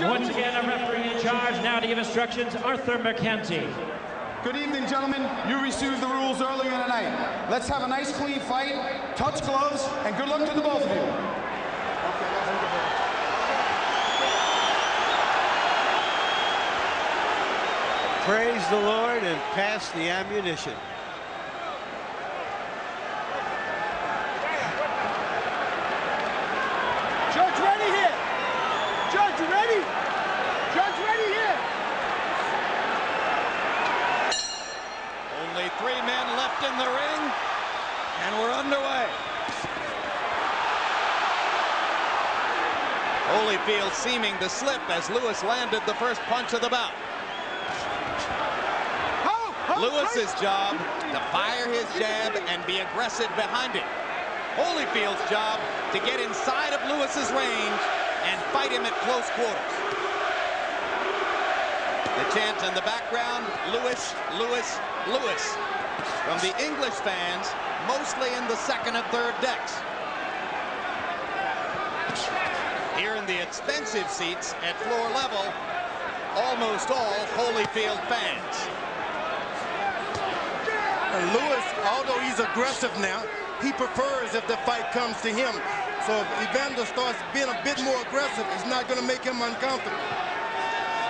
Once again, a referee in charge now to give instructions, Arthur McKenzie. Good evening, gentlemen. You received the rules earlier tonight. Let's have a nice, clean fight, touch gloves, and good luck to the both of you. Praise the Lord and pass the ammunition. Judge ready here. Judge, you ready? Judge ready here. Only 3 men left in the ring, and we're underway. Holyfield seeming to slip as Lewis landed the first punch of the bout. Lewis's job to fire his jab and be aggressive behind it. Holyfield's job to get inside of Lewis's range and fight him at close quarters. The chant in the background, Lewis, Lewis, Lewis, from the English fans, mostly in the second and third decks. Here in the expensive seats at floor level, almost all Holyfield fans. And Lewis, although he's aggressive now, he prefers if the fight comes to him. So if Evander starts being a bit more aggressive, it's not going to make him uncomfortable.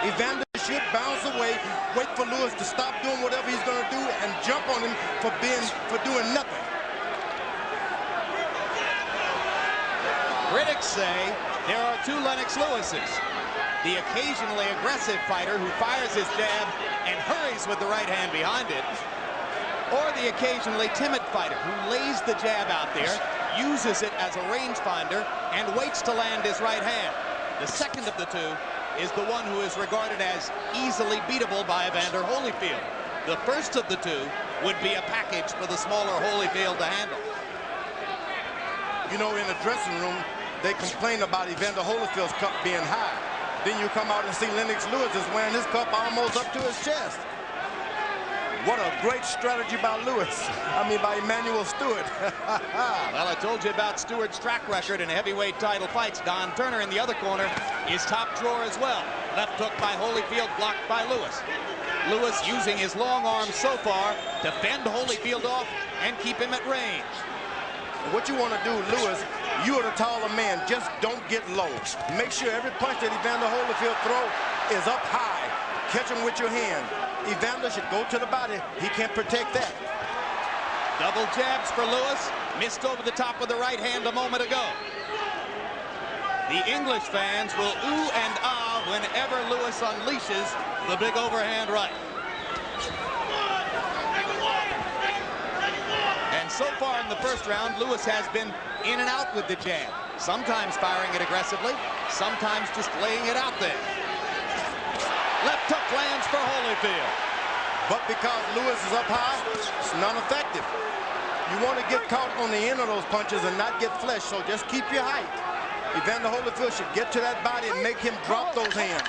Evander should bounce away, wait for Lewis to stop doing whatever he's going to do, and jump on him for doing nothing. Critics say there are 2 Lennox Lewises. The occasionally aggressive fighter who fires his jab and hurries with the right hand behind it, or the occasionally timid fighter who lays the jab out there, uses it as a rangefinder, and waits to land his right hand. The second of the 2 is the one who is regarded as easily beatable by Evander Holyfield. The first of the 2 would be a package for the smaller Holyfield to handle. You know, in the dressing room, they complain about Evander Holyfield's cup being high. Then you come out and see Lennox Lewis is wearing his cup almost up to his chest. What a great strategy by by Emanuel Stewart. Well, I told you about Stewart's track record in heavyweight title fights. Don Turner in the other corner is top drawer as well. Left hook by Holyfield, blocked by Lewis. Lewis using his long arm so far to fend Holyfield off and keep him at range. What you want to do, Lewis, you are the taller man. Just don't get low. Make sure every punch that Evander Holyfield throws is up high. Catch him with your hand. Evander should go to the body. He can't protect that. Double jabs for Lewis. Missed over the top of the right hand a moment ago. The English fans will ooh and ah whenever Lewis unleashes the big overhand right. And so far in the first round, Lewis has been in and out with the jab. Sometimes firing it aggressively, sometimes just laying it out there. Left hook lands for Holyfield. But because Lewis is up high, it's not effective. You want to get caught on the end of those punches and not get flesh, so just keep your height. Evander Holyfield should get to that body and make him drop those hands.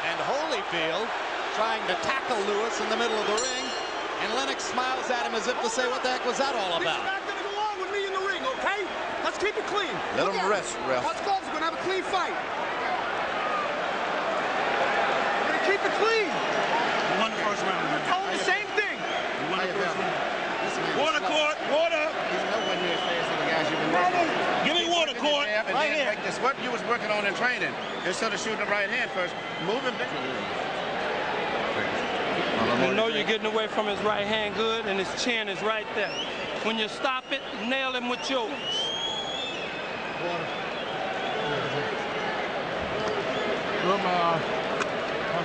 And Holyfield trying to tackle Lewis in the middle of the ring, and Lennox smiles at him as if to say, what the heck was that all about? He's not going to go on with me in the ring, okay? Let's keep it clean. Let him rest, ref. Let's go. We're going to have a clean fight. Keep it clean. You won the first round. We're told the same thing. You won the first round. Water, Court. Water. He's nowhere near as fast as the guys you've been working on. Give me water, Court. Right here. Like this, what you was working on in training. Instead of shooting the right hand first, moving back. You know you're getting away from his right hand good, and his chin is right there. When you stop it, nail him with yours. Water.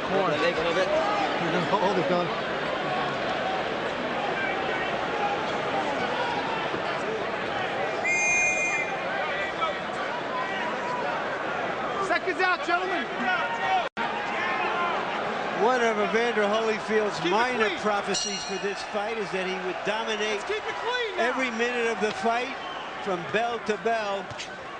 Corner. Leg a little bit. Hold it, Don. Seconds out, gentlemen. One of Evander Holyfield's minor prophecies for this fight is that he would dominate every minute of the fight from bell to bell.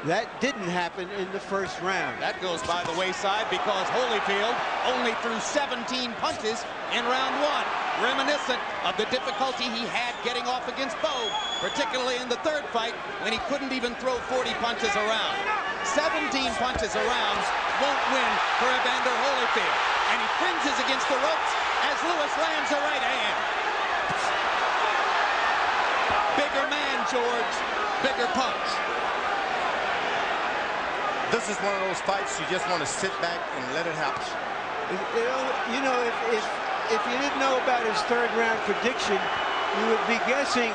That didn't happen in the first round. That goes by the wayside because Holyfield only threw 17 punches in round 1, reminiscent of the difficulty he had getting off against Bo, particularly in the third fight when he couldn't even throw 40 punches around. 17 punches around won't win Holyfield. And he fringes against the ropes as Lewis lands a right hand. Bigger man, George. Bigger punch. This is one of those fights you just want to sit back and let it happen. You know, if you didn't know about his third round prediction, you would be guessing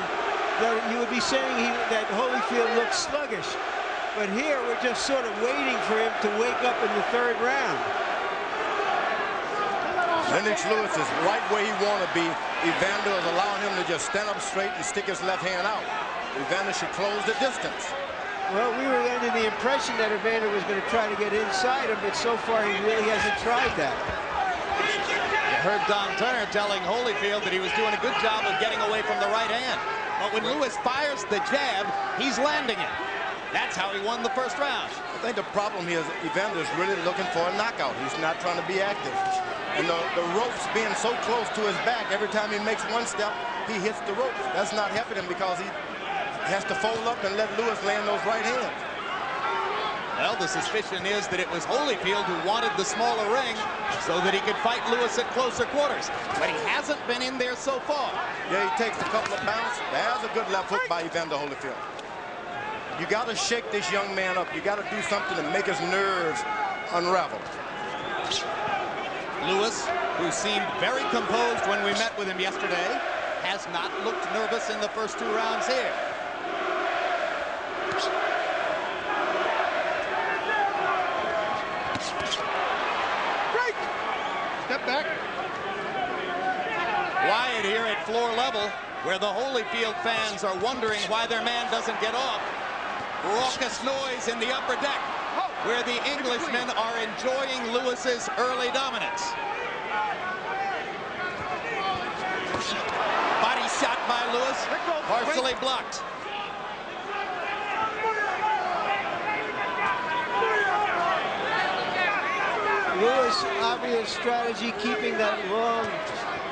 that you would be saying that Holyfield looks sluggish. But here we're just sort of waiting for him to wake up in the third round. Lennox Lewis is right where he want to be. Evander is allowing him to just stand up straight and stick his left hand out. Evander should close the distance. Well, we were under the impression that Evander was going to try to get inside him, but so far he really hasn't tried that. You heard Don Turner telling Holyfield that he was doing a good job of getting away from the right hand. But when Lewis fires the jab, he's landing it. That's how he won the first round. I think the problem here is Evander is really looking for a knockout. He's not trying to be active. And the ropes being so close to his back, every time he makes one step, he hits the ropes. That's not helping him because he has to fold up and let Lewis land those right hands. Well, the suspicion is that it was Holyfield who wanted the smaller ring so that he could fight Lewis at closer quarters. But he hasn't been in there so far. Yeah, he takes a couple of bounces. There's a good left hook by Evander Holyfield. You got to shake this young man up. You got to do something to make his nerves unravel. Lewis, who seemed very composed when we met with him yesterday, has not looked nervous in the first two rounds here. Break! Step back. Quiet here at floor level, where the Holyfield fans are wondering why their man doesn't get off. Raucous noise in the upper deck, where the Englishmen are enjoying Lewis's early dominance. Body shot by Lewis, partially blocked. Lewis, obvious strategy, keeping that long,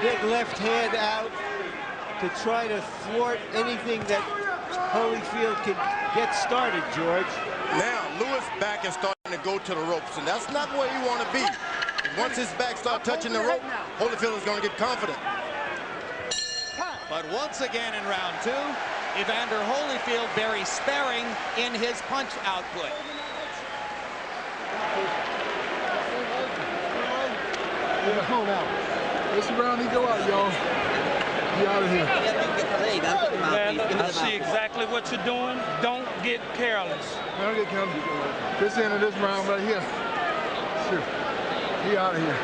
big left hand out to try to thwart anything that Holyfield can get started, George. Now, Lewis' back is starting to go to the ropes, and that's not where you want to be. Once his back starts touching the rope, Holyfield is going to get confident. But once again in round two, Evander Holyfield very sparing in his punch output. Yeah, come on now. This round he go out, y'all. Get out of here. Man, I see exactly what you're doing. Don't get careless. Don't get careless. This end of this round right here. Sure. He out of here.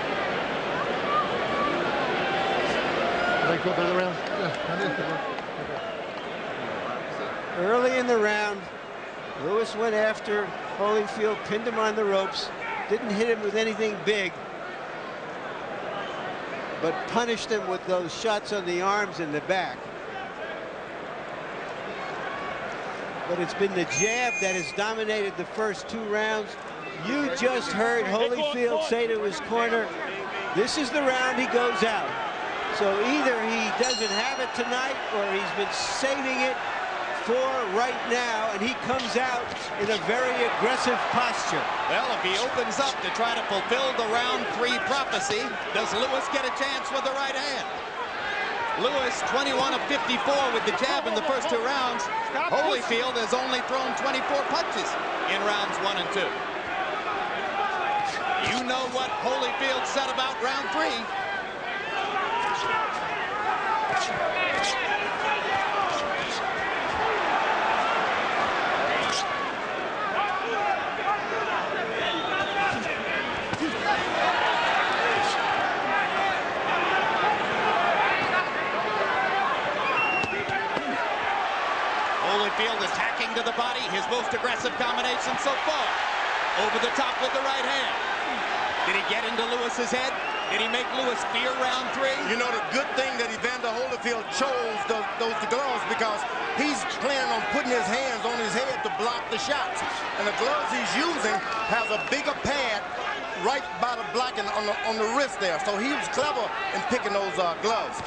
Like for the round? Yeah, I did. Early in the round, Lewis went after Holyfield, pinned him on the ropes, didn't hit him with anything big, but punished him with those shots on the arms and the back. But it's been the jab that has dominated the first two rounds. You just heard Holyfield say to his corner, this is the round he goes out. So either he doesn't have it tonight or he's been saving it for right now, and he comes out in a very aggressive posture. Well, if he opens up to try to fulfill the round three prophecy, does Lewis get a chance with the right hand? Lewis, 21 of 54 with the jab in the first two rounds. Holyfield has only thrown 24 punches in rounds 1 and 2. You know what Holyfield said about round three. Holyfield attacking to the body, his most aggressive combination so far. Over the top with the right hand. Did he get into Lewis's head? Did he make Lewis fear round three? You know, the good thing that Evander Holyfield chose those gloves, because he's planning on putting his hands on his head to block the shots. And the gloves he's using has a bigger pad right by the blocking on the wrist there. So he was clever in picking those gloves.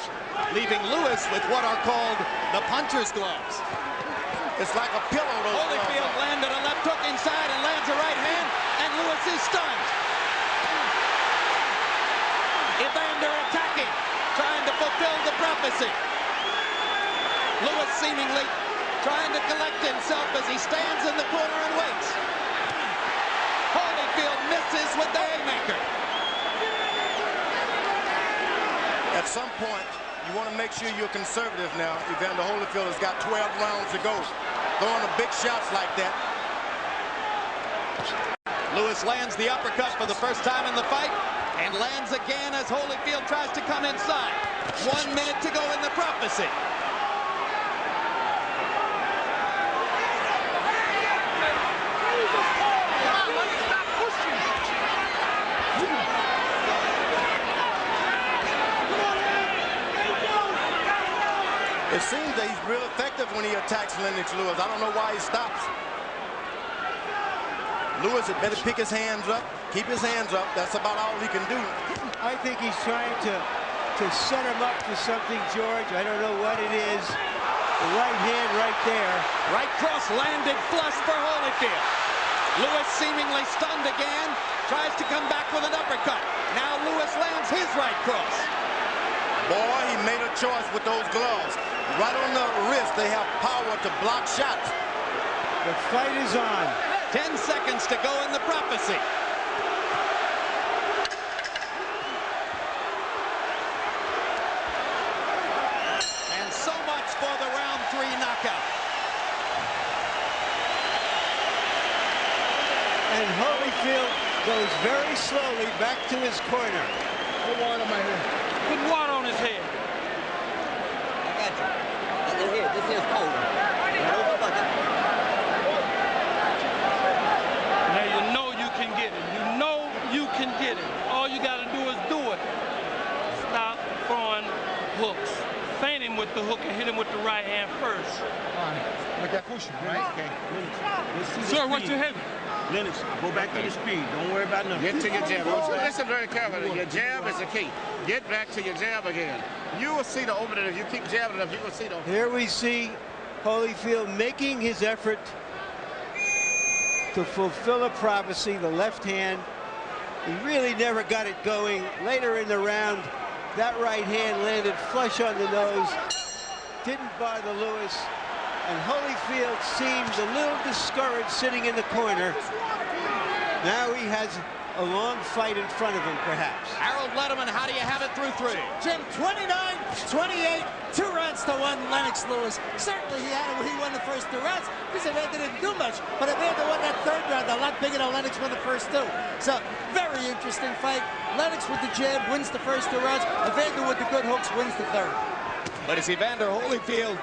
Leaving Lewis with what are called the puncher's gloves. It's like a pillow. Holyfield landed a left hook inside and lands a right hand, and Lewis is stunned. prophecy. Lewis seemingly trying to collect himself as he stands in the corner and waits. Holyfield misses with the haymaker. At some point, you want to make sure you're conservative now. Evander Holyfield has got 12 rounds to go. Throwing the big shots like that. Lewis lands the uppercut for the first time in the fight and lands again as Holyfield tries to come inside. 1 minute to go in the prophecy. It seems that he's real effective when he attacks Lennox Lewis. I don't know why he stops. Lewis had better pick his hands up, keep his hands up. That's about all he can do. I think he's trying to set him up for something, George. I don't know what it is. The right hand right there. Right cross landed flush for Holyfield. Lewis seemingly stunned again, tries to come back with an uppercut. Now Lewis lands his right cross. Boy, he made a choice with those gloves. Right on the wrist, they have power to block shots. The fight is on. 10 seconds to go in the prophecy. And so much for the round 3 knockout. And Holyfield goes very slowly back to his corner. Put water on my head. Put water on his head. I got you. Here, this is cold. Now you know you can get it. You know you can get it. All you got to do is do it. Stop throwing hooks. Feint him with the hook and hit him with the right hand first. All right. Look at pushing, right? Okay. Let's see the Sir, what speed. you having? Lennox, go back to the speed. Don't worry about nothing. Get to your jab. Listen very carefully. Your jab is the key. Get back to your jab again. You will see the opening. If you keep jabbing enough, you will see the opening. Here we see Holyfield making his effort to fulfill a prophecy, the left hand. He really never got it going. Later in the round, that right hand landed flush on the nose. Didn't bother Lewis. And Holyfield seems a little discouraged sitting in the corner. Now he has a long fight in front of him, perhaps. Harold Letterman, how do you have it through 3? Jim, 29-28, 2 rounds to 1, Lennox Lewis. Certainly he had it when he won the first 2 rounds because Evander didn't do much. But Evander won that 3rd round a lot bigger than Lennox won the first 2. So, very interesting fight. Lennox with the jab wins the first 2 rounds. Evander with the good hooks wins the 3rd. But as Evander Holyfield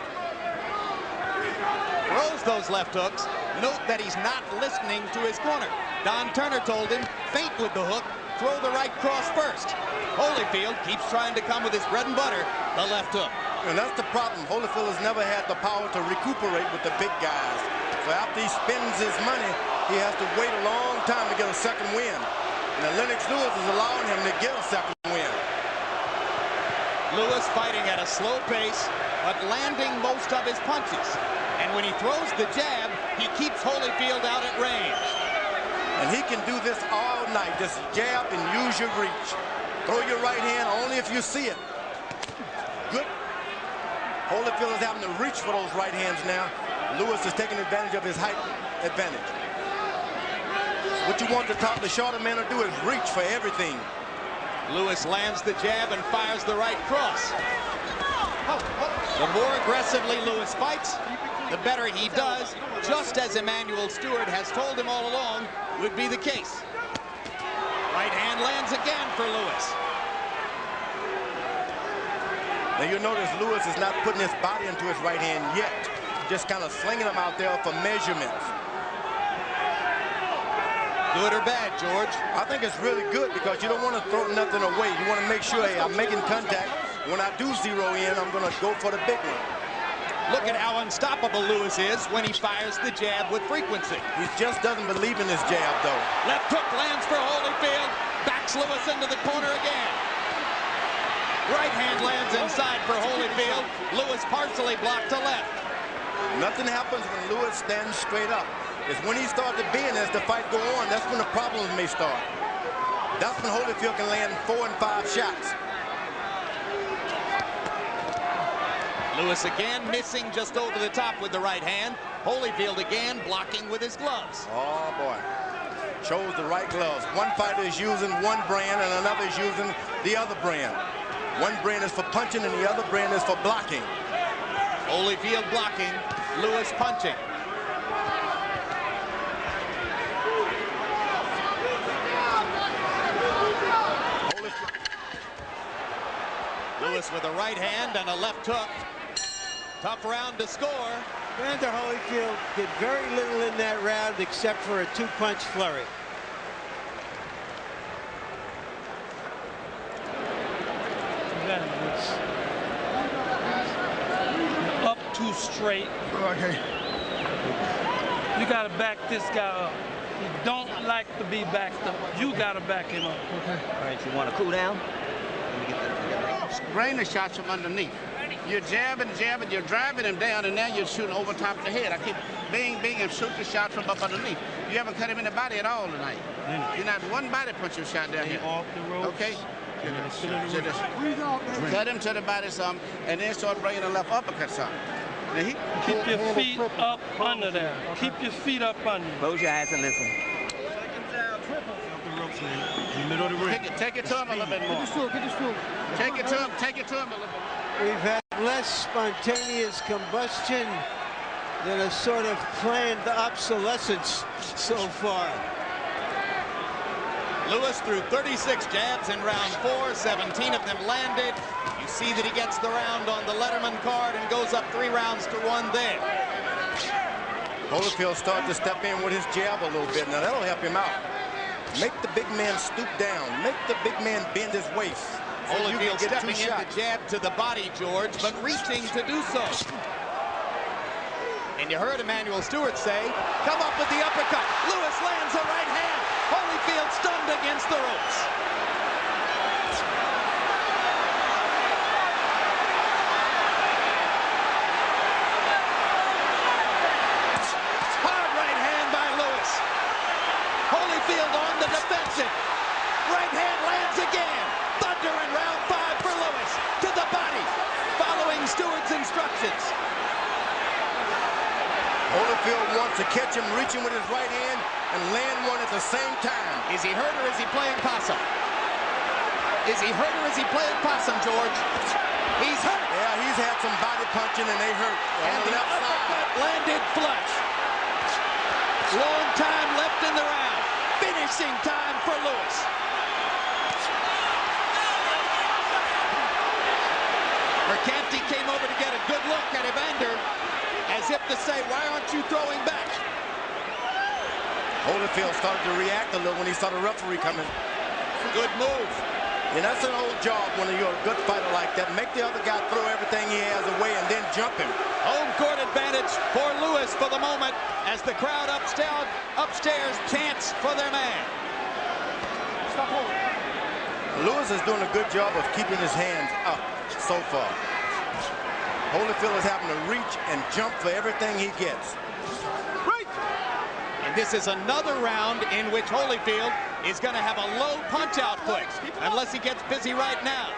throws those left hooks, note that he's not listening to his corner. Don Turner told him, feint with the hook, throw the right cross first. Holyfield keeps trying to come with his bread and butter, the left hook. And that's the problem. Holyfield has never had the power to recuperate with the big guys. So after he spends his money, he has to wait a long time to get a second win. And Lennox Lewis is allowing him to get a second win. Lewis fighting at a slow pace, but landing most of his punches. And when he throws the jab, he keeps Holyfield out at range. And he can do this all night. Just jab and use your reach. Throw your right hand only if you see it. Good. Holyfield is having to reach for those right hands now. Lewis is taking advantage of his height advantage. What you want the shorter man to do is reach for everything. Lewis lands the jab and fires the right cross. The more aggressively Lewis fights, the better he does, just as Emmanuel Stewart has told him all along would be the case. Right hand lands again for Lewis. Now you notice Lewis is not putting his body into his right hand yet, just kind of slinging him out there for measurements. Good or bad, George? I think it's really good because you don't want to throw nothing away. You want to make sure, hey, I'm making contact. When I do zero in, I'm going to go for the big one. Look at how unstoppable Lewis is when he fires the jab with frequency. He just doesn't believe in his jab, though. Left hook lands for Holyfield. Backs Lewis into the corner again. Right hand lands inside for Holyfield. Lewis partially blocked to left. Nothing happens when Lewis stands straight up. It's when he starts to bend as the fight go on, that's when the problems may start. That's when Holyfield can land 4 and 5 shots. Lewis again missing just over the top with the right hand. Holyfield again blocking with his gloves. Oh, boy. Chose the right gloves. One fighter is using one brand and another is using the other brand. One brand is for punching and the other brand is for blocking. Holyfield blocking, Lewis punching. Lewis with a right hand and a left hook. Tough round to score. Evander Holyfield did very little in that round except for a two-punch flurry. Up too straight. Okay. You got to back this guy up. He don't like to be backed up. You got to back him up. Okay. All right, you want to cool down? Bring the shots from underneath. You're jabbing, you're driving him down, and now you're shooting over top of the head. I keep bing, and shoot the shot from up underneath. You haven't cut him in the body at all tonight. You're not one body punch your shot down here. Off the ropes. Okay? Cut him to the body some, and then start bringing the left uppercut some. Now keep your feet up under there. Keep your feet up under. Close your eyes and listen. Take it to him a little bit more. Take it to him a little bit more. We've had less spontaneous combustion than a sort of planned obsolescence so far. Lewis threw 36 jabs in round 4, 17 of them landed. You see that he gets the round on the Letterman card and goes up 3 rounds to 1 there. Holyfield started to step in with his jab a little bit. Now that'll help him out. Make the big man stoop down. Make the big man bend his waist. So Holyfield stepping in the jab to the body, George, but reaching to do so. And you heard Emmanuel Stewart say, come up with the uppercut. Lewis lands a right hand. Holyfield stunned against the ropes. Hard right hand by Lewis. Holyfield on the defensive. Right hand lands again. Thunder in round 5 for Lewis. To the body. Following Stewart's instructions. Holyfield wants to catch him reaching with his right hand and land one at the same time. Is he hurt or is he playing possum? Is he hurt or is he playing possum, George? He's hurt. Yeah, he's had some body punching and they hurt. And the uppercut landed flush. Long time left in the round. Finishing time for Lewis. Mercanti came over to get a good look at Evander, as if to say, why aren't you throwing back? Holyfield started to react a little when he saw the referee coming. Good move. And that's an old job when you're a good fighter like that. Make the other guy throw everything he has away and then jump him. Home court advantage for Lewis for the moment, as the crowd upstairs chants for their man. Stop holding. Lewis is doing a good job of keeping his hands up so far. Holyfield is having to reach and jump for everything he gets. And this is another round in which Holyfield is going to have a low punch output, unless he gets busy right now.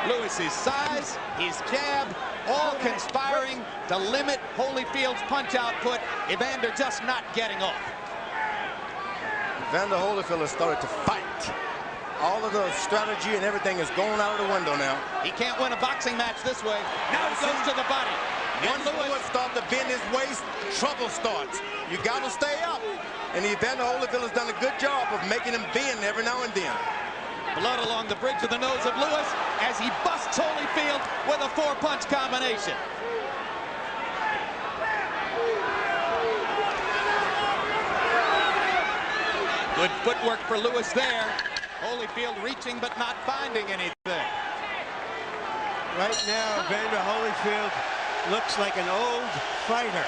Lewis's size, his jab, all conspiring to limit Holyfield's punch output. Evander just not getting off. Evander Holyfield has started to fight. All of the strategy and everything is going out of the window now. He can't win a boxing match this way. Now he goes to the body. Once Lewis starts to bend his waist, trouble starts. You got to stay up. And Evander Holyfield has done a good job of making him bend every now and then. Blood along the bridge of the nose of Lewis as he busts Holyfield with a 4-punch combination. Good footwork for Lewis there. Holyfield reaching but not finding anything. Right now, Evander Holyfield looks like an old fighter.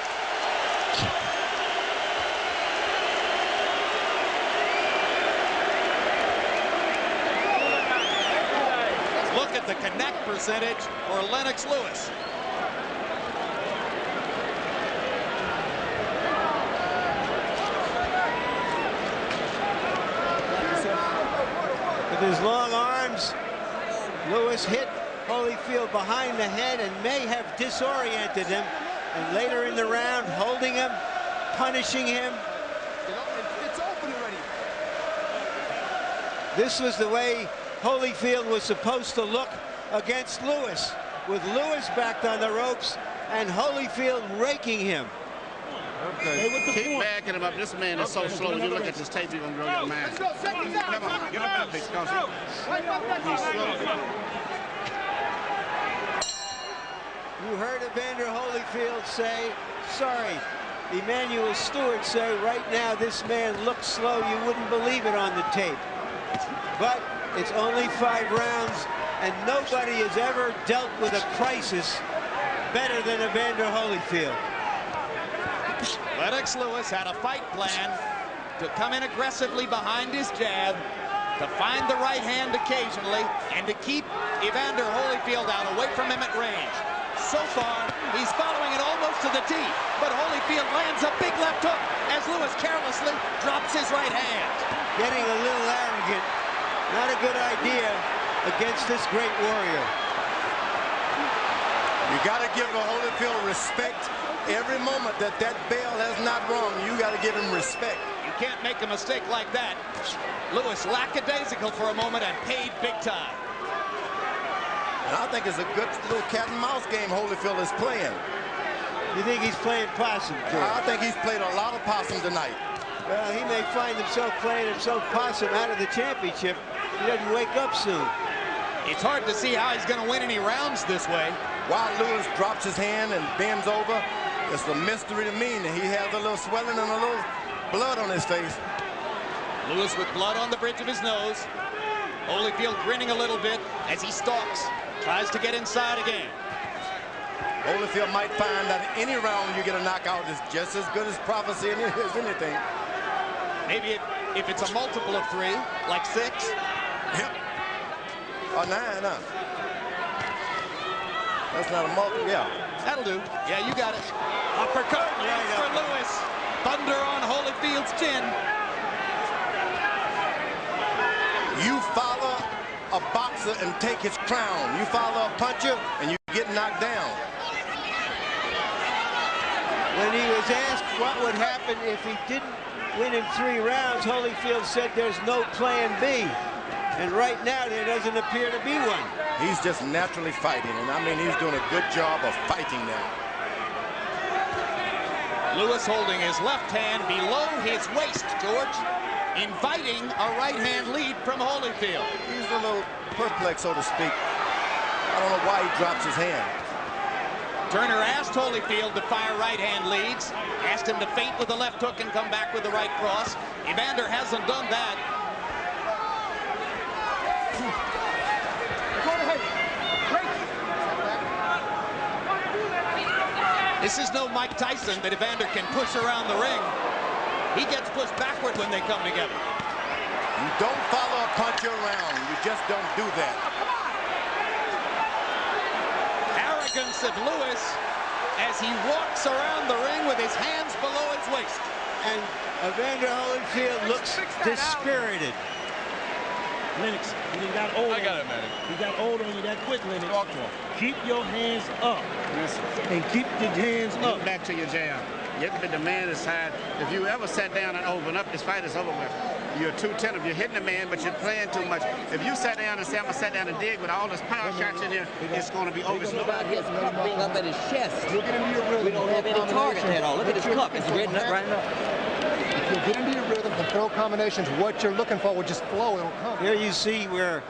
Look at the connect percentage for Lennox Lewis. With his long arms, Lewis hit Holyfield behind the head and may have disoriented him. And later in the round, holding him, punishing him. It's open already. This was the way Holyfield was supposed to look against Lewis, with Lewis backed on the ropes and Holyfield raking him. Okay. Keep backing him up. This man is so slow. When you look at this tape, you're going to grow your mind. Come on, get up there, big. He's slow. You heard Evander Holyfield say, sorry. Emanuel Stewart say, right now this man looks slow. You wouldn't believe it on the tape. But it's only 5 rounds, and nobody has ever dealt with a crisis better than Evander Holyfield. Lennox Lewis had a fight plan to come in aggressively behind his jab, to find the right hand occasionally, and to keep Evander Holyfield out away from him at range. So far, he's following it almost to the tee, but Holyfield lands a big left hook as Lewis carelessly drops his right hand. Getting a little arrogant. Not a good idea against this great warrior. You got to give Holyfield respect every moment that bell has not rung. You got to give him respect. You can't make a mistake like that. Lewis lackadaisical for a moment and paid big time. And I think it's a good little cat and mouse game Holyfield is playing. You think he's playing possum, George? I think he's played a lot of possum tonight. Well, he may find himself playing himself possum out of the championship. He doesn't wake up soon. It's hard to see how he's going to win any rounds this way. While Lewis drops his hand and bends over, it's a mystery to me. He has a little swelling and a little blood on his face. Lewis with blood on the bridge of his nose. Holyfield grinning a little bit as he stalks. Tries to get inside again. Holyfield might find that any round you get a knockout is just as good as prophecy as anything. Maybe if it's a multiple of 3, like 6. Yep. Or 9, no. That's not a multiple, yeah. That'll do. Yeah, you got it. Uppercut for Lewis. Thunder on Holyfield's chin. You follow a boxer and take his crown. You follow a puncher and you get knocked down. When he was asked what would happen if he didn't win in 3 rounds, Holyfield said there's no plan B. And right now there doesn't appear to be one. He's just naturally fighting, and I mean he's doing a good job of fighting now. Lewis holding his left hand below his waist, George, inviting a right-hand lead from Holyfield. He's a little perplexed, so to speak. I don't know why he drops his hand. Turner asked Holyfield to fire right-hand leads, asked him to feint with the left hook and come back with the right cross. Evander hasn't done that. This is no Mike Tyson that Evander can push around the ring. He gets pushed backward when they come together. You don't follow a puncher around. You just don't do that. Arrogance of Lewis as he walks around the ring with his hands below his waist. And Evander Holyfield looks dispirited. Lennox, you got old. I got it, man. You got old on you that quick, Lennox. Talk to him. Keep your hands up. Yes. And keep your hands up. Get back to your jab. You have to be the man inside. If you ever sat down and open up, this fight is over with. You're too tentative. You're hitting the man, but you're playing too much. If you sat down and say, I'm going to sit down and dig with all this power shots in here, it's going to be over. About his cup being up at his chest. We don't have any target at all. Look at his cup. It's red nut right now. If you get into your rhythm and throw combinations, what you're looking for will just flow. It'll come. Here you see where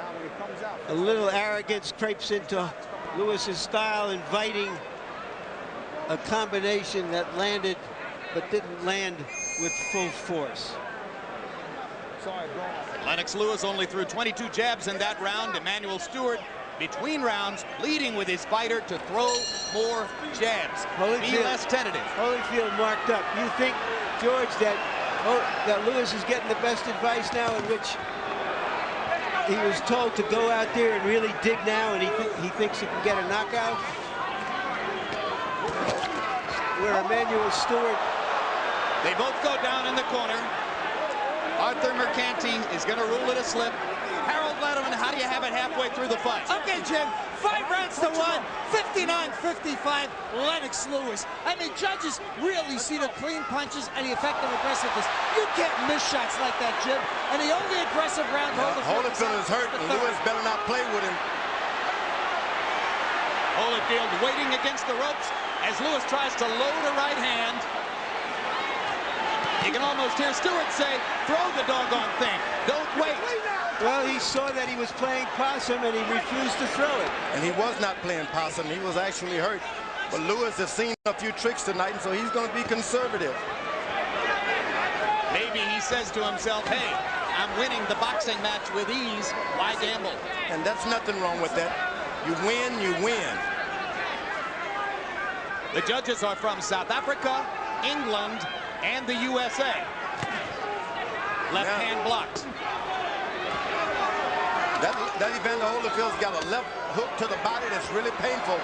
a little arrogance creeps into Lewis's style, inviting a combination that landed but didn't land with full force. Lennox Lewis only threw 22 jabs in that round. Emanuel Stewart, between rounds, pleading with his fighter to throw more jabs. Be less tentative. Holyfield marked up. You think, George, that Lewis is getting the best advice now, in which he was told to go out there and really dig now, and he thinks he can get a knockout? Where Emanuel Stewart... They both go down in the corner. Arthur Mercanti is going to rule it a slip. Harold Letterman, how do you have it halfway through the fight? Okay, Jim, 5 rounds to 1, 59-55, Lennox Lewis. I mean, judges really see the clean punches and the effective aggressiveness. You can't miss shots like that, Jim. And the only aggressive round Holyfield is hurt, and Lewis better not play with him. Holyfield waiting against the ropes as Lewis tries to load a right hand. You can almost hear Stewart say, throw the doggone thing. Don't wait. Well, he saw that he was playing possum, and he refused to throw it. And he was not playing possum. He was actually hurt. But Lewis has seen a few tricks tonight, and so he's going to be conservative. Maybe he says to himself, hey, I'm winning the boxing match with ease. Why gamble? And that's nothing wrong with that. You win, you win. The judges are from South Africa, England, and the USA. Left hand blocked. That Evander Holyfield's got a left hook to the body that's really painful.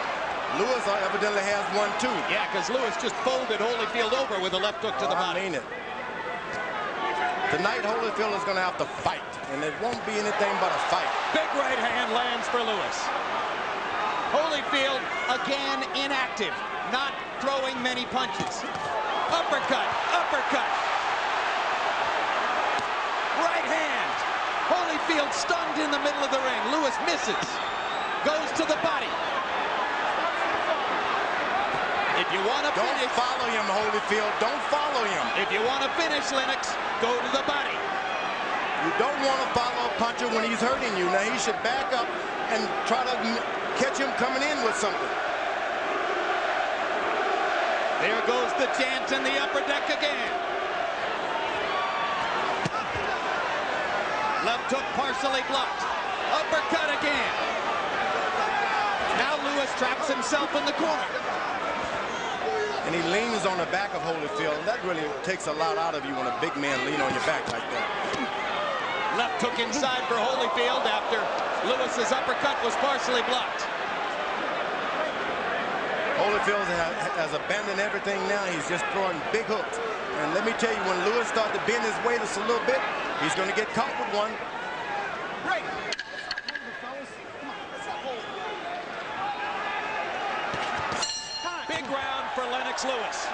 Lewis evidently has one too. Yeah, because Lewis just folded Holyfield over with a left hook to the body. I mean it. Tonight Holyfield is going to have to fight, and it won't be anything but a fight. Big right hand lands for Lewis. Holyfield again inactive, not throwing many punches. Uppercut, uppercut. Right hand. Holyfield stunned in the middle of the ring. Lewis misses. Goes to the body. If you want to finish... Don't follow him, Holyfield. Don't follow him. If you want to finish, Lennox, go to the body. You don't want to follow a puncher when he's hurting you. Now, he should back up and try to catch him coming in with something. There goes the chant in the upper deck again. Left hook partially blocked. Uppercut again. Now Lewis traps himself in the corner. And he leans on the back of Holyfield. That really takes a lot out of you when a big man lean on your back like that. Left hook inside for Holyfield after Lewis's uppercut was partially blocked. Holyfield has abandoned everything now. He's just throwing big hooks. And let me tell you, when Lewis starts to bend his weight just a little bit, he's going to get caught with one. Big round for Lennox Lewis.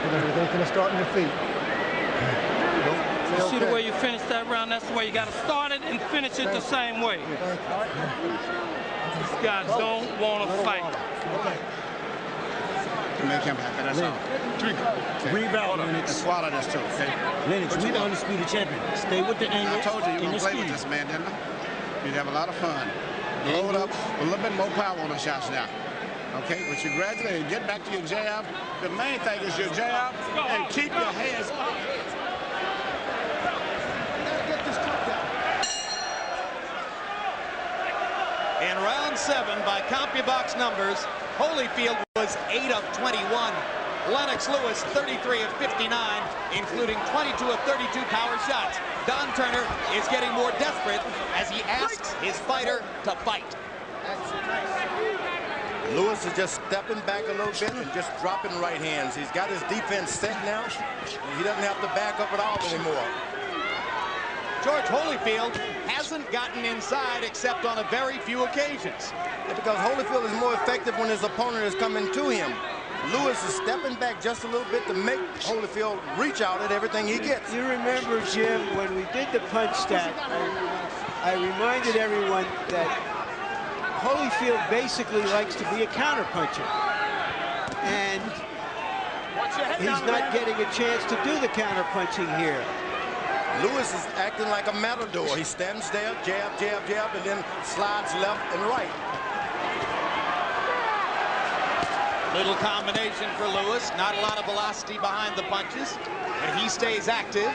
Everything's gonna start in your feet. You see the way you finish that round? That's the way you got to start it and finish it the same way. These guys don't want to fight. Make him happy, that's all. Drink it. Breathe out, Lennox. Swallow this too, okay? Lennox, we the undisputed champion. Stay with the angle. I told you you were going to play with this man, didn't I? You'd have a lot of fun. Load up a little bit more power on the shots now. Okay, but you graduate and get back to your jab. The main thing is your jab and keep your hands up. In round 7, by CompuBox numbers, Holyfield was 8 of 21. Lennox Lewis, 33 of 59, including 22 of 32 power shots. Don Turner is getting more desperate as he asks his fighter to fight. Lewis is just stepping back a little bit and just dropping right hands. He's got his defense set now, and he doesn't have to back up at all anymore. George Holyfield hasn't gotten inside except on a very few occasions. Yeah, because Holyfield is more effective when his opponent is coming to him. Lewis is stepping back just a little bit to make Holyfield reach out at everything he gets. You remember, Jim, when we did the punch stat, I reminded everyone that Holyfield basically likes to be a counterpuncher. And he's not getting a chance to do the counterpunching here. Lewis is acting like a matador. He stands there, jab, jab, jab, and then slides left and right. Little combination for Lewis. Not a lot of velocity behind the punches, but he stays active.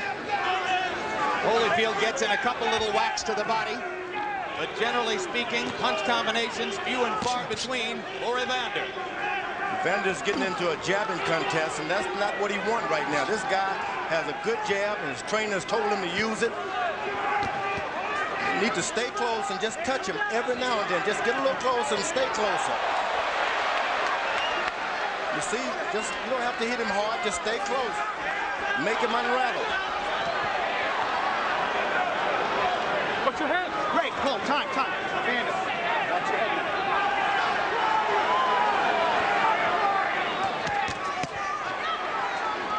Holyfield gets in a couple little whacks to the body, but generally speaking, punch combinations few and far between for Evander. Evander's getting into a jabbing contest, and that's not what he wants right now. This guy has a good jab, and his trainers told him to use it. You need to stay close and just touch him every now and then. Just get a little closer and stay closer. You see, you don't have to hit him hard. Just stay close. Make him unravel. Put your hands. Great, pull, time. Evander. Got your head.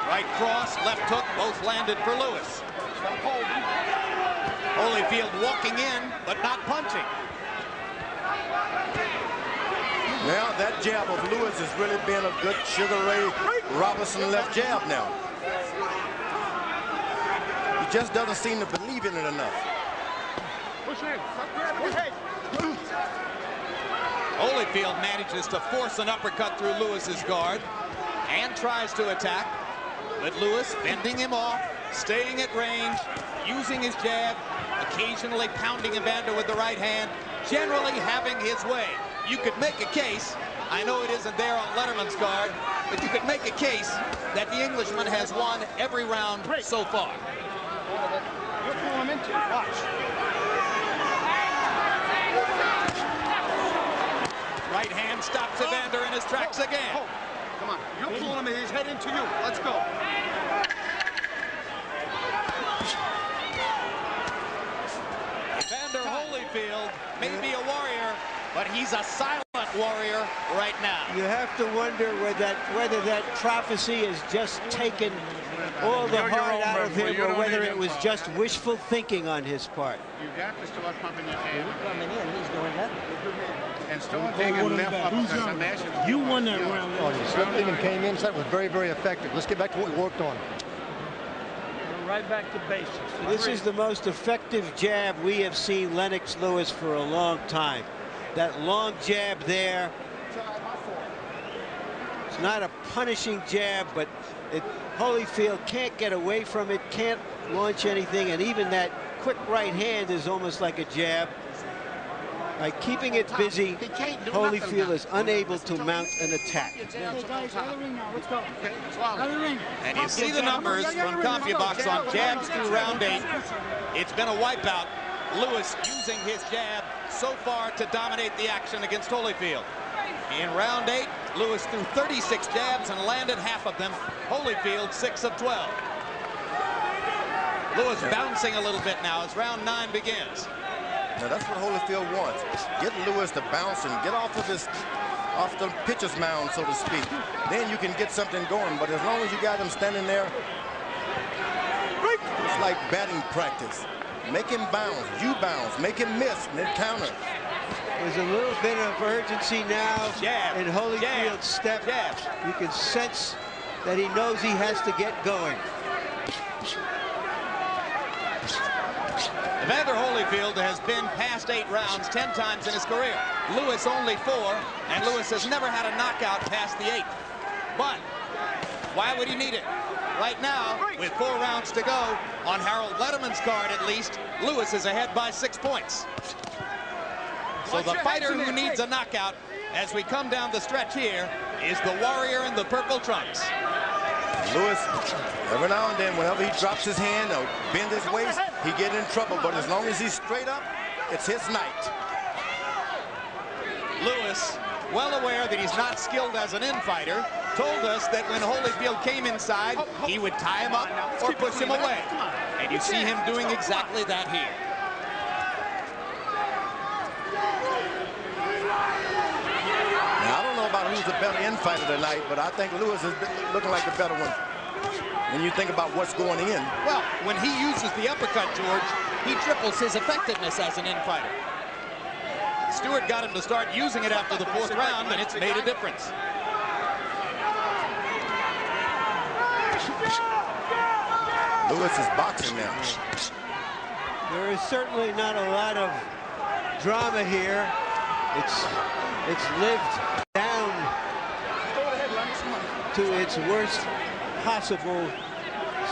Right cross, left hook, both landed for Lewis. Holyfield walking in, but not punching. Now that jab of Lewis has really been a good Sugar Ray Robinson left jab now. He just doesn't seem to believe in it enough. Holyfield manages to force an uppercut through Lewis's guard and tries to attack, but Lewis fending him off, staying at range, using his jab, occasionally pounding Evander with the right hand, generally having his way. You could make a case, I know it isn't there on Letterman's card, but you could make a case that the Englishman has won every round so far. You'll pull him into it. Watch. Right hand stops Evander in his tracks again. Come on, you're pulling him, his head into you. Let's go. Evander Holyfield may be a warrior, but he's a silent warrior right now. You have to wonder whether that prophecy has just taken all the heart out of him, or whether it was just wishful thinking on his part. You got to start pumping your hand. He's coming in, he's doing that. And start taking left uppercuts. You won that round. Oh, the slip thing and came in, so that was very, very effective. Let's get back to what we worked on. Right back to basics. This is the most effective jab we have seen Lennox Lewis for a long time. That long jab there. It's not a punishing jab, but Holyfield can't get away from it, can't launch anything, and even that quick right hand is almost like a jab. By keeping it busy, Holyfield is unable to mount an attack. And you see the numbers from CompuBox on jabs through round 8. It's been a wipeout. Lewis using his jab so far to dominate the action against Holyfield. In round 8, Lewis threw 36 jabs and landed half of them. Holyfield 6 of 12. Lewis bouncing a little bit now as round 9 begins. Now that's what Holyfield wants. Get Lewis to bounce and get off the pitcher's mound, so to speak. Then you can get something going. But as long as you got him standing there, it's like batting practice. Make him bounce, you bounce, make him miss, and then counter. There's a little bit of urgency now in Holyfield's step. You can sense that he knows he has to get going. Evander Holyfield has been past 8 rounds 10 times in his career. Lewis only 4, and Lewis has never had a knockout past the 8th. But why would he need it? Right now, with 4 rounds to go, on Harold Letterman's card at least, Lewis is ahead by 6 points. So the fighter who needs a knockout as we come down the stretch here is the warrior in the purple trunks. Lewis, every now and then, whenever he drops his hand or bend his waist, he get in trouble. But as long as he's straight up, it's his night. Lewis, well aware that he's not skilled as an in-fighter, told us that when Holyfield came inside, he would tie him up or push him away. And you see him doing exactly that here. Now, I don't know about who's the better in-fighter tonight, but I think Lewis is looking like the better one when you think about what's going in. Well, when he uses the uppercut, George, he triples his effectiveness as an in-fighter. Stewart got him to start using it after the 4th round, and it's made a difference. Lewis is boxing now. There is certainly not a lot of drama here. It's lived down to its worst possible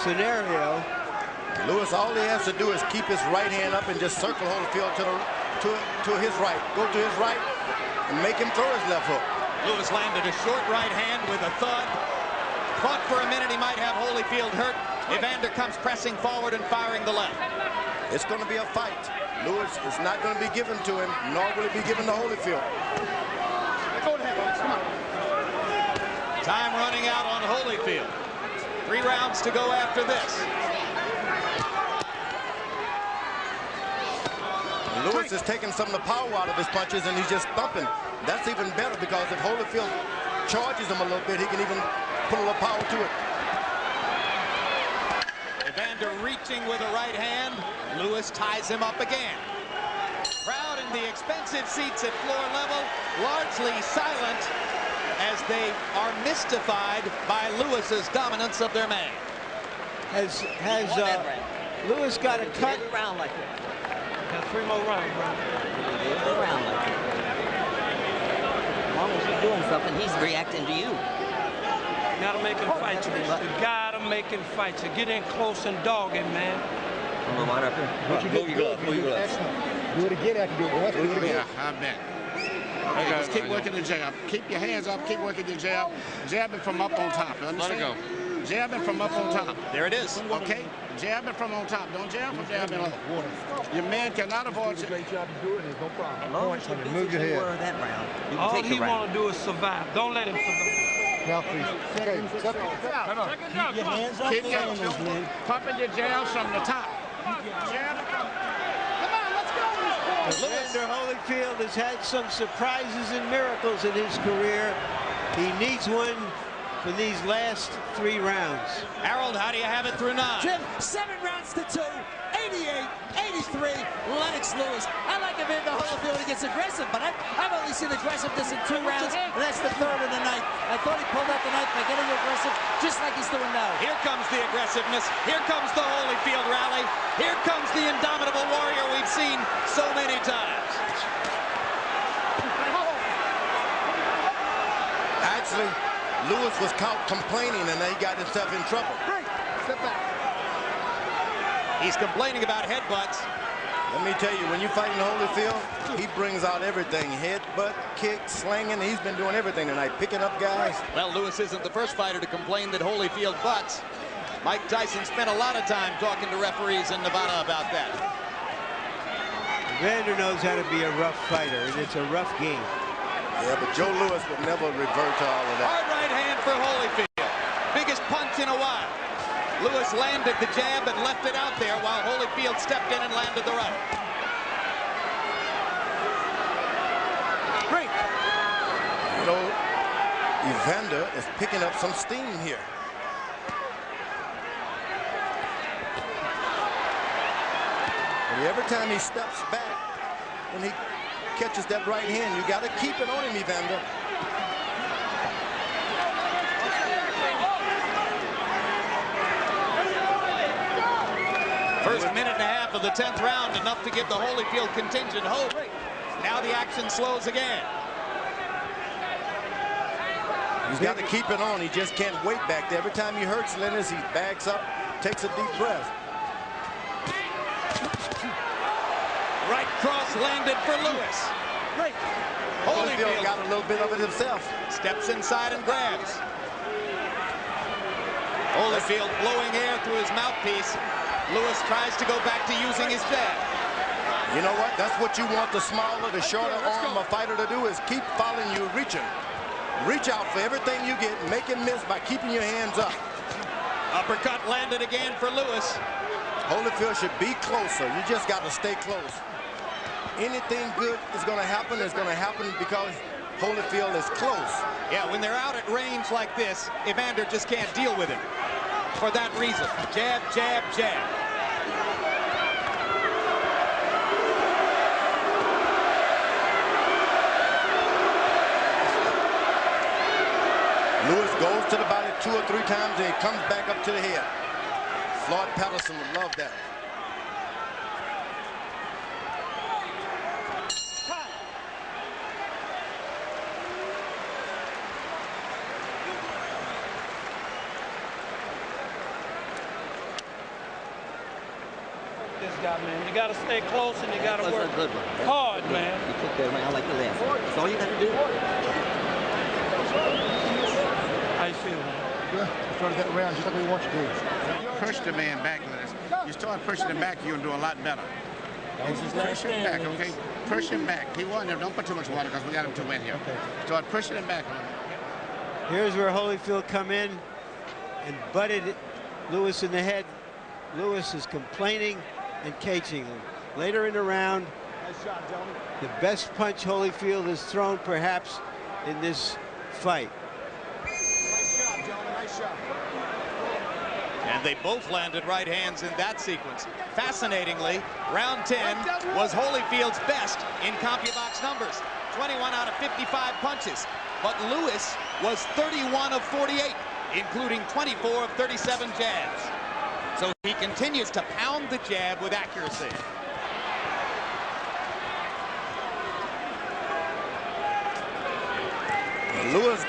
scenario. Lewis, all he has to do is keep his right hand up and just circle Holyfield to his right. Go to his right and make him throw his left hook. Lewis landed a short right hand with a thud. Thought for a minute he might have Holyfield hurt. Evander comes pressing forward and firing the left. It's going to be a fight. Lewis is not going to be given to him, nor will it be given to Holyfield. Go ahead, Holmes. Come on. Time running out on Holyfield. 3 rounds to go after this. Lewis is taking some of the power out of his punches, and he's just thumping. That's even better, because if Holyfield charges him a little bit, he can even put a little power to it. Evander reaching with a right hand. Lewis ties him up again. Crowd in the expensive seats at floor level, largely silent as they are mystified by Lewis's dominance of their man. Has Lewis got a cut? Round like that. Got 3 more rounds, bro. Around like that. As long as you're doing something, he's reacting to you. You gotta make him fight you. You gotta make him fight you. Get in close and dog him, man. I'm gonna line up here. Move your glove. Move your glove. Do it again after you do it. Do it again. Yeah, I bet. Hey, just keep working the jab. Keep your hands up. Keep working your jab. Jabbing from up on top. You understand? Let it go. Jabbing from up on top. There it is. Okay? Jabbing from on top. Don't jab from jabbing low. Your man cannot avoid you. Great job to do it. There's no problem. As long as you Move your head. that round, you can All take he the round. want to do is survive. Don't let him survive. Now, please. Okay, step out. Keep your hands up. Keep your pumping your jabs from the top. Jabbing from... Come on, let's go. Evander Holyfield has had some surprises and miracles in his career. He needs one for these last 3 rounds. Harold, how do you have it through 9? Jim, 7 rounds to 2, 88-83, Lennox Lewis. I like Evander Holyfield. He gets aggressive, but I've only seen aggressiveness in 2 rounds, and that's the 3rd of the night. I thought he pulled out the knife by getting aggressive, just like he's doing now. Here comes the aggressiveness. Here comes the Holyfield rally. Here comes the indomitable warrior we've seen so many times. Actually, Lewis was caught complaining, and he got himself in trouble. Step back. He's complaining about headbutts. Let me tell you, when you're fighting Holyfield, he brings out everything. Headbutt, kick, slinging. He's been doing everything tonight, picking up guys. Well, Lewis isn't the first fighter to complain that Holyfield butts. Mike Tyson spent a lot of time talking to referees in Nevada about that. Evander knows how to be a rough fighter, and it's a rough game. Yeah, but Joe Lewis would never revert to all of that. Hard right hand for Holyfield. Biggest punch in a while. Lewis landed the jab and left it out there while Holyfield stepped in and landed the right. Great. You know, Evander is picking up some steam here. But every time he steps back, when he catches that right hand, you got to keep it on him, Evander. First minute and a half of the 10th round, enough to give the Holyfield contingent hope. Now the action slows again. He's got to keep it on. He just can't wait back there. Every time he hurts Lennox, he backs up, takes a deep breath. Right cross landed for Lewis. Great. Holyfield got a little bit of it himself. Steps inside and grabs. Holyfield blowing air through his mouthpiece. Lewis tries to go back to using his jab. You know what? That's what you want the smaller, the shorter arm a fighter to do, is keep following you, reaching. Reach out for everything you get. Make him miss by keeping your hands up. Uppercut landed again for Lewis. Holyfield should be closer. You just got to stay close. Anything good is going to happen because Holyfield is close. Yeah, when they're out at range like this, Evander just can't deal with it. For that reason, jab, jab, jab. Lewis goes to the body 2 or 3 times, and he comes back up to the head. Floyd Patterson would love that. This guy, man, you gotta stay close and you gotta That was work a good one. hard, man. You took that round like the last one. That's all you got to do. How you feel, man? Yeah, I started that round just like we want you to. Push the man back, Lennox. You start pushing him back, you'll do a lot better. Push him back, okay? Push him back. He won. Don't put too much water because we got him to win here. Start pushing him back. Here's where Holyfield come in and butted Lewis in the head. Lewis is complaining and caging him. Later in the round, Nice shot, gentlemen. the best punch Holyfield has thrown perhaps in this fight. Nice shot, gentlemen. Nice shot. And they both landed right hands in that sequence. Fascinatingly, round 10 was Holyfield's best in CompuBox numbers. 21 out of 55 punches. But Lewis was 31 of 48, including 24 of 37 jabs. So he continues to pound the jab with accuracy. Lewis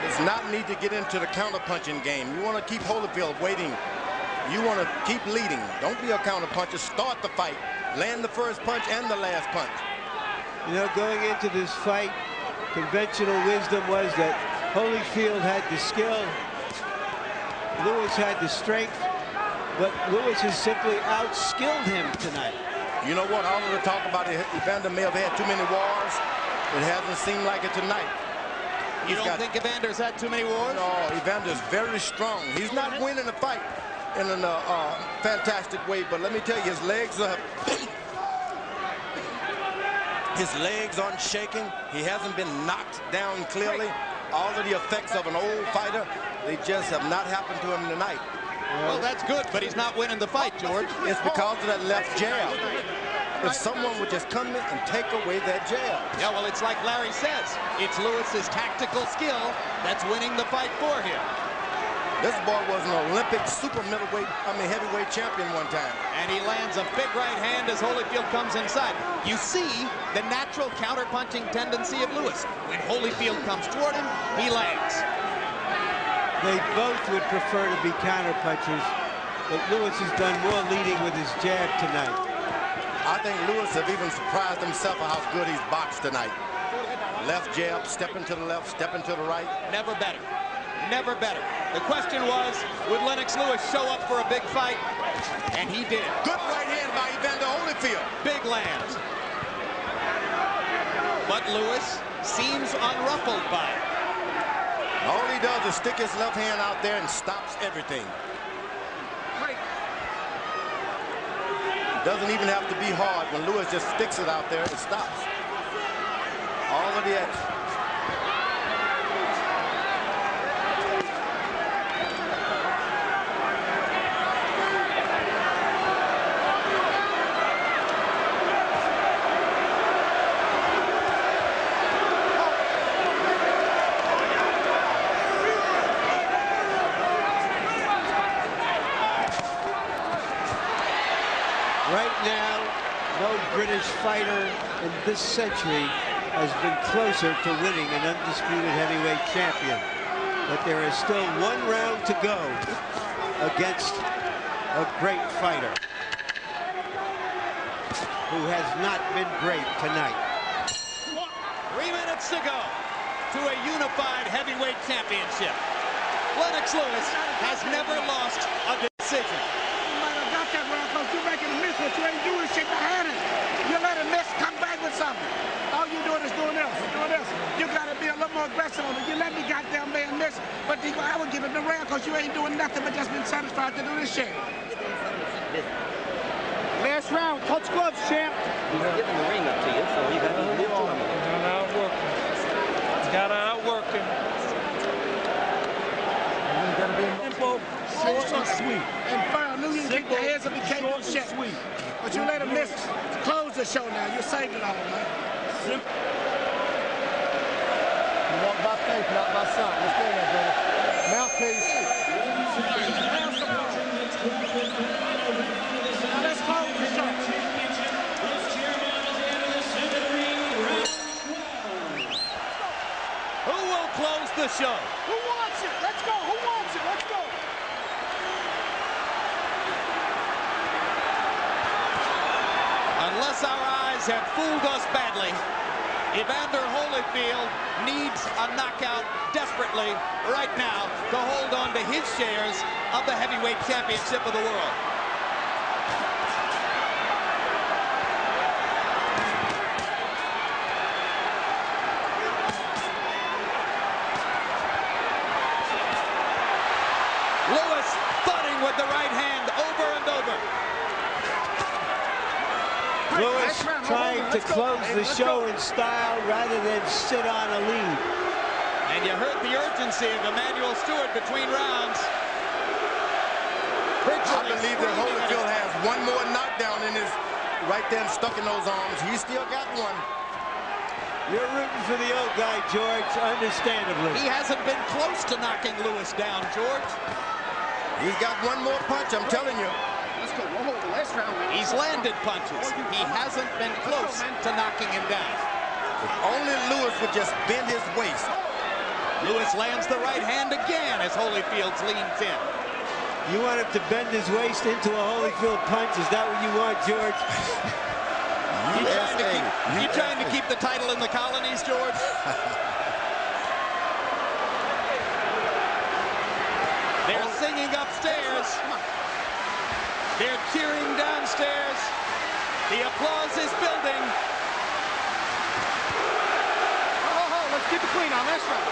does not need to get into the counter-punching game. You want to keep Holyfield waiting. You want to keep leading. Don't be a counter-puncher. Start the fight. Land the first punch and the last punch. You know, going into this fight, conventional wisdom was that Holyfield had the skill, Lewis had the strength, but Lewis has simply outskilled him tonight. You know what? All of the talk about Evander may have had too many wars. It hasn't seemed like it tonight. You don't think Evander's had too many wars? No, Evander's very strong. He's not winning the fight in a fantastic way, but let me tell you, his legs are aren't shaking. He hasn't been knocked down clearly. All of the effects of an old fighter, they just have not happened to him tonight. Well, that's good, but he's not winning the fight, George. It's because of that left jab. If someone would just come in and take away that jab. Yeah, well, it's like Larry says. It's Lewis's tactical skill that's winning the fight for him. This boy was an Olympic heavyweight champion one time. And he lands a big right hand as Holyfield comes inside. You see the natural counter-punching tendency of Lewis. When Holyfield comes toward him, he lands. They both would prefer to be counter-punchers, but Lewis has done more leading with his jab tonight. I think Lewis have even surprised himself at how good he's boxed tonight. Left jab, stepping to the left, stepping to the right. Never better. Never better. The question was, would Lennox Lewis show up for a big fight? And he did. Good right hand by Evander Holyfield. Big lands. But Lewis seems unruffled by it. All he does is stick his left hand out there and stops everything. Doesn't even have to be hard. When Lewis just sticks it out there, it stops. All of the action. Right now, no British fighter in this century has been closer to winning an undisputed heavyweight champion. But there is still one round to go against a great fighter who has not been great tonight. 3 minutes to go to a unified heavyweight championship. Lennox Lewis has never lost a decision. You make it miss what you ain't doing shit behind it. You let it miss, come back with something. All you doing is doing this, doing this. You gotta be a little more aggressive on it. You let the goddamn man miss, but I would give it the round because you ain't doing nothing but just been satisfied to do this shit. Last round, touch gloves, champ. He's giving the ring up to you, so you gotta move on. Gotta outwork him. Gotta outwork him. You gotta be Simple, short and sweet. And firm. I knew you'd kick your heads up, you can't do shit. Sweet. But you let him miss. Close the show now. You saved it all, man. Simple. You walk by faith, not by sight. Understand that, brother. Mouthpiece. Now let's close the show. Who will close the show? Who wants it? Let's go. Who wants it? Let's go. Unless our eyes have fooled us badly, Evander Holyfield needs a knockout desperately right now to hold on to his shares of the heavyweight championship of the world. Lewis thudding with the right hand over and over. Lewis trying to close the show in style rather than sit on a lead. And you heard the urgency of Emmanuel Stewart between rounds. I believe that Holyfield has one more knockdown in his right there stuck in those arms. He's still got one. You're rooting for the old guy, George, understandably. He hasn't been close to knocking Lewis down, George. He's got one more punch, I'm telling you. Let's go. We'll hold the last round. He's landed punches. He hasn't been close to knocking him down. If only Lewis would just bend his waist. Lewis lands the right hand again as Holyfield leans in. You want him to bend his waist into a Holyfield punch? Is that what you want, George? You trying to keep the title in the colonies, George? They're singing upstairs. They're cheering downstairs. The applause is building. Let's keep it clean on this round.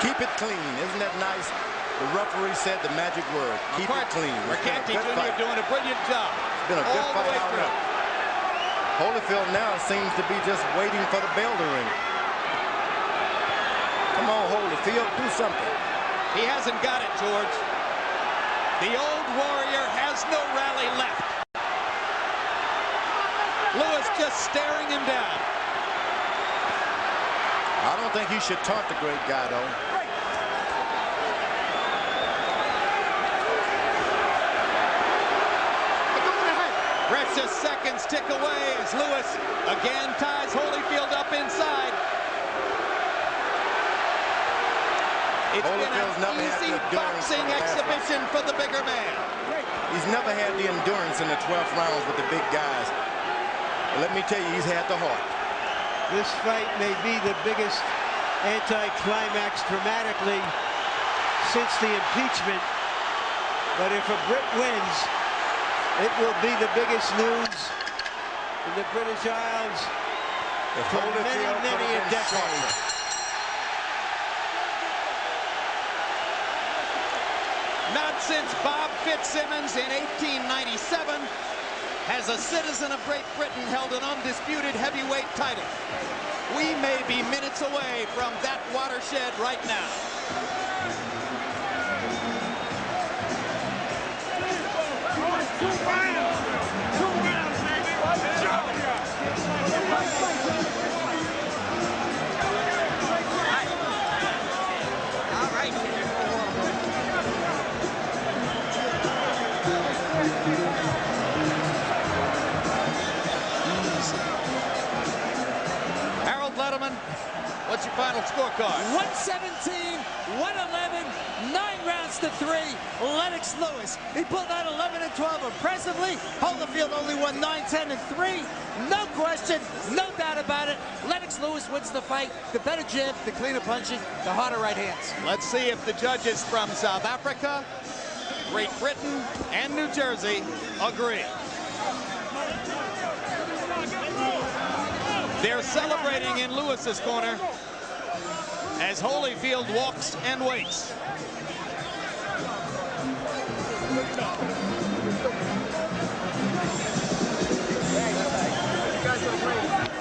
Keep it clean. Isn't that nice? The referee said the magic word. Keep it clean. Mercanti Jr. doing a brilliant job. It's been a good fight out there. Holyfield now seems to be just waiting for the bell to ring. Come on, Holyfield, do something. He hasn't got it, George. The old warrior has no rally left. Lewis just staring him down. I don't think he should taunt the great guy, though. Precious seconds tick away as Lewis again ties Holyfield up inside. It's been an easy boxing exhibition for the bigger man. He's never had the endurance in the 12th rounds with the big guys. But let me tell you, he's had the heart. This fight may be the biggest anti-climax dramatically since the impeachment. But if a Brit wins, it will be the biggest news in the British Isles for many, many a decade. Not since Bob Fitzsimmons in 1897 has a citizen of Great Britain held an undisputed heavyweight title. We may be minutes away from that watershed right now. What's your final scorecard? 117, 111, 9 rounds to 3. Lennox Lewis. He pulled out 11 and 12 impressively. Holyfield only won 9, 10 and 3. No question, no doubt about it. Lennox Lewis wins the fight. The better jab, the cleaner punching, the harder right hands. Let's see if the judges from South Africa, Great Britain, and New Jersey agree. They're celebrating in Lewis's corner as Holyfield walks and waits.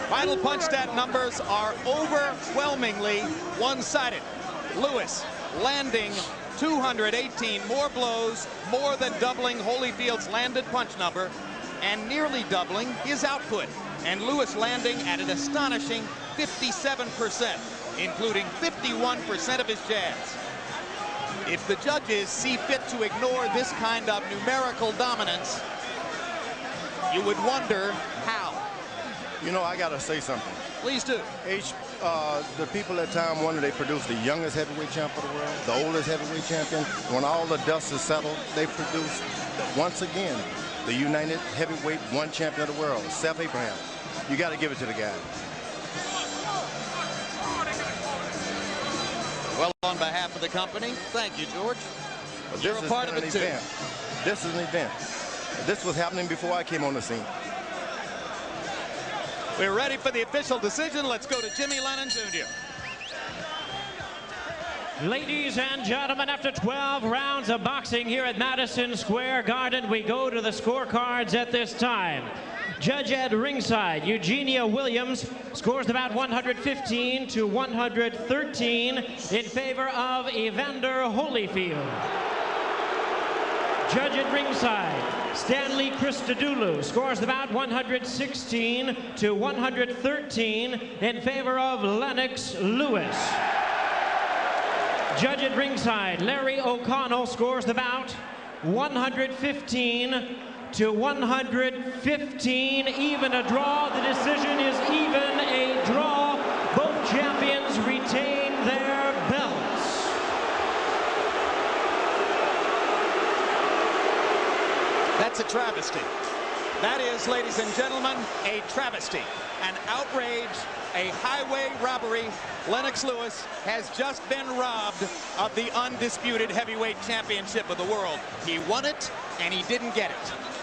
Final punch stat numbers are overwhelmingly one-sided. Lewis landing 218 more blows, more than doubling Holyfield's landed punch number, and nearly doubling his output. And Lewis landing at an astonishing 57%, including 51% of his jabs. If the judges see fit to ignore this kind of numerical dominance, you would wonder how. You know, I gotta say something. Please do. The people at Time Warner, they produced the youngest heavyweight champ of the world, the oldest heavyweight champion. When all the dust is settled, they produced, once again, the United Heavyweight One Champion of the world, Seth Abraham. You got to give it to the guy. On behalf of the company, thank you, George. But You're a part of it, too. This is an event. This was happening before I came on the scene. We're ready for the official decision. Let's go to Jimmy Lennon Jr. Ladies and gentlemen, after 12 rounds of boxing here at Madison Square Garden, we go to the scorecards at this time. Judge at ringside, Eugenia Williams, scores about 115 to 113 in favor of Evander Holyfield. Judge at ringside, Stanley Christodoulou, scores about 116 to 113 in favor of Lennox Lewis. Judge at ringside, Larry O'Connell, scores the bout 115 to 115, even a draw. The decision is even a draw. Both champions retain their belts. That's a travesty. That is, ladies and gentlemen, a travesty, an outrage, a highway robbery. Lennox Lewis has just been robbed of the undisputed heavyweight championship of the world. He won it, and he didn't get it.